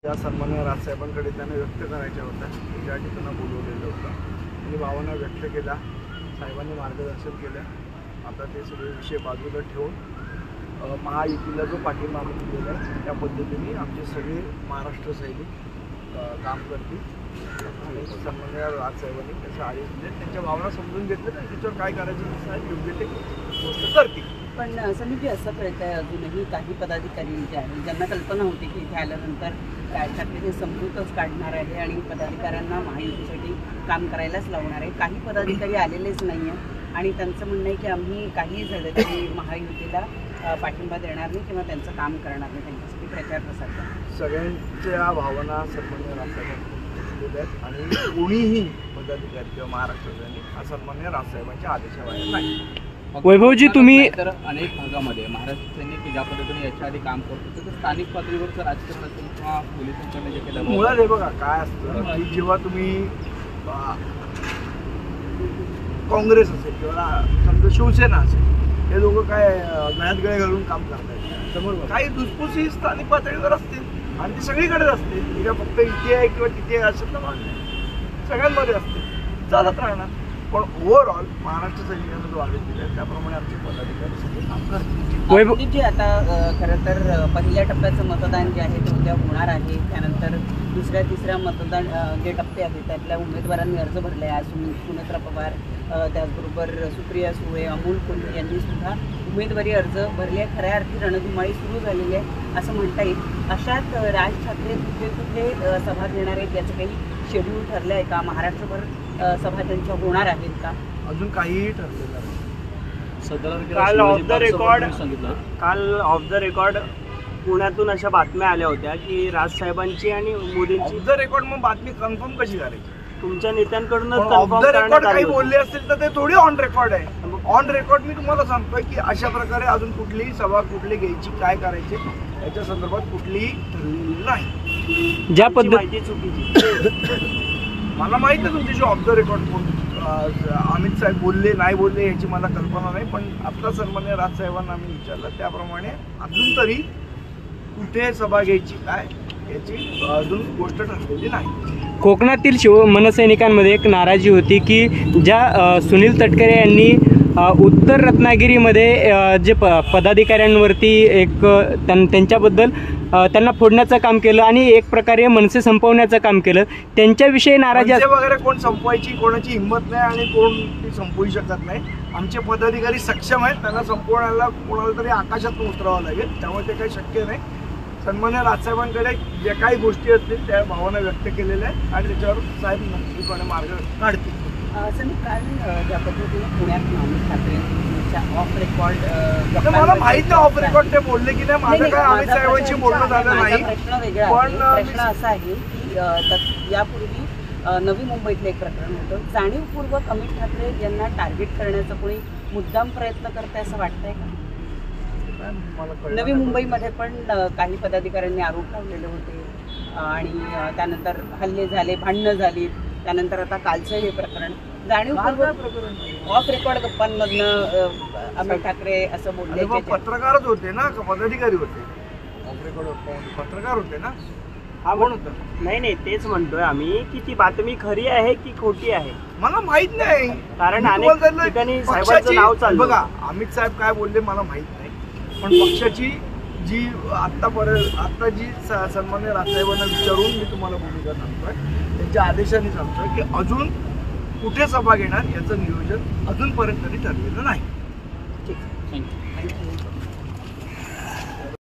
त्या सन्माननीय राजसाहेबांकडे त्यांना व्यक्त करायच्या होत्या, त्यासाठी त्यांना बोलवलेलं होतं. त्यांनी भावना व्यक्त केल्या, साहेबांनी मार्गदर्शन केलं. आता ते सगळे विषय बाजूला ठेवून महायुतीला जो पाठिंबा आम्ही दिलेला आहे त्या पद्धतीने आमचे सगळे महाराष्ट्र सैनिक काम करतील आणि सन्माननीय राजसाहेबांनी त्याचा आदेश दिले. त्यांच्या भावना समजून घेतल्या तर त्याच्यावर काय करायचं तसं योग्य ते गोष्ट करतील. पण समिती असं कळत आहे अजूनही काही पदाधिकारी जे आहेत ज्यांना कल्पना होती की इथे आल्यानंतर राज ठाकरे हे समजूतच काढणार आहे आणि पदाधिकाऱ्यांना महायुतीसाठी काम करायलाच लावणार आहे. काही पदाधिकारी आलेलेच नाही आहे आणि त्यांचं म्हणणं आहे की आम्ही काहीही झालं तरी महायुतीला पाठिंबा देणार नाही किंवा त्यांचं काम करणार नाही, त्यांच्यासाठी प्रचार प्रसार करणार. सगळ्यांच्या भावना सन्माननीय राजसाहेबांनी दिल्या आहेत आणि कोणीही पदाधिकारी किंवा महाराष्ट्र सैनिक हा सन्माननीय राजसाहेबांच्या आदेशाबाहेर नाही. वैभवजी, तुम्ही तर अनेक भागामध्ये महाराष्ट्र सैनिक ज्या पद्धतीने याच्या आधी काम करतो तर स्थानिक पातळीवरचं राजकारण असेल किंवा पोलिसांकडे जे केलं मुळात हे बघा काय असतं की जेव्हा तुम्ही काँग्रेस असेल किंवा समजा शिवसेना असेल हे दोघं काय गळ्यात गळे घालून काम करतात, समोर काही धुसफुसी स्थानिक पातळीवर असते आणि ती सगळीकडेच असते. ती काय फक्त इथे आहे किंवा तिथे आहे असं तर नाही, सगळ्यांमध्ये असते, चालत राहणार. पण ओव्हरऑल महाराष्ट्र सैनिकांना जो आदेश दिला त्याप्रमाणे आमचे पदाधिकारी सगळे काम करतील. जी आता खरं तर पहिल्या टप्प्याचं मतदान जे आहे ते उद्या होणार आहे. त्यानंतर दुसऱ्या तिसऱ्या मतदान जे टप्पे आहेत त्यातल्या उमेदवारांनी अर्ज भरले आहे. सुनेत्रा पवार, त्याचबरोबर सुप्रिया सुळे, अमोल कोल्हे यांनी सुद्धा उमेदवारी अर्ज भरले आहे. खऱ्या अर्थी रणधुमाळी सुरू झालेली आहे असं म्हणता येईल. अशात राज ठाकरे कुठे कुठे सभा घेणार आहेत याचं काही शेड्यूल ठरलं आहे का? महाराष्ट्रभर सभा त्यांच्या होणार आहेत का? अजून काहीही ठरलेलं नाही. काल ऑफ द रेकॉर्ड पुण्यातून अशा बातम्या आल्या होत्या की राजसाहेबांची आणि मोदींची. ऑफ द रेकॉर्ड मग बातमी कन्फर्म कशी करायची? तुमच्या नेत्यांकडूनच ऑफ द रेकॉर्ड काही बोलले असतील तर ते थोडी ऑन रेकॉर्ड आहे. ऑन रेकॉर्ड मी तुम्हाला सांगतोय की अशा प्रकारे अजून कुठलीही सभा कुठली घ्यायची, काय करायचे याच्या संदर्भात कुठलीही ठरलेली नाही. ज्या माहिती चुकीची. मला माहिती आहे तुमच्याशी ऑफ द रेकॉर्ड कोण अमित साहेब बोलले नाही बोलले याची मला कल्पना नाही. पण आता सन्माननीय राजसाहेबांना आम्ही विचारलं त्याप्रमाणे अजून तरी कुठे सभा घ्यायची काय याची अजून गोष्ट ठरलेली नाही. कोकणातील मनसैनिकांमध्ये एक नाराजी होती की ज्या सुनील तटकरे यांनी उत्तर रत्नागिरीमध्ये जे पदाधिकाऱ्यांवरती एक त्यांच्याबद्दल त्यांना फोडण्याचं काम केलं आणि एक प्रकारे मनसे संपवण्याचं काम केलं, त्यांच्याविषयी नाराजी वगैरे कोण संपवायची कोणाची हिंमत नाही आणि कोण ती संपवू शकत नाही. आमचे पदाधिकारी सक्षम आहेत, त्यांना संपवण्याला कोणाला तरी आकाशातून उतरावं लागेल, त्यामुळे ते काही शक्य नाही. सन्माननीय राजसाहेबांकडे ज्या काही गोष्टी असतील त्या भावना व्यक्त केलेल्या आहेत आणि त्याच्यावर साहेब नक्कीपणे मार्ग काढतील. समीप, काल ज्या पद्धतीने पुण्यात अमित ठाकरेंच्या ऑफ रेकॉर्ड मला माहित नाही ऑफ रेकॉर्ड ते बोलले की नाही. माझं काय अमित साहेबांशी बोलणं झालं नाही. प्रश्न वेगळा आहे. प्रश्न असा आहे की यापूर्वी नवी मुंबईतलं एक प्रकरण होतं. जाणीवपूर्वक अमित ठाकरे यांना टार्गेट करण्याचा कोणी मुद्दाम प्रयत्न करताय असं वाटतंय का? नवी मुंबईमध्ये पण काही पदाधिकाऱ्यांनी आरोप लावलेले होते आणि त्यानंतर हल्ले झाले, भांडणं झाली. त्यानंतर आता कालचं हे प्रकरण जाणीवपूर्वक ऑफ रेकॉर्ड गप्पांमधनं अमित ठाकरे असं बोलले. पत्रकारच होते ना का पदाधिकारी होते? ऑफ रेकॉर्ड पत्रकार होते ना. हा कोण होता? नाही तेच म्हणतोय आम्ही की ती बातमी खरी आहे की खोटी आहे मला माहित नाही. कारण अनेक ठिकाणी साहेबांचं नाव चाललं. बघा अमित साहेब काय बोलले मला माहित नाही. पण पक्षाची जी आता जी सन्माननीय राजसाहेबांना विचारून मी तुम्हाला भूमिका सांगतोय, त्यांच्या आदेशाने सांगतोय की अजून कुठे सभा घेणार याचं नियोजन अजूनपर्यंत तरी ठरलेलं नाही.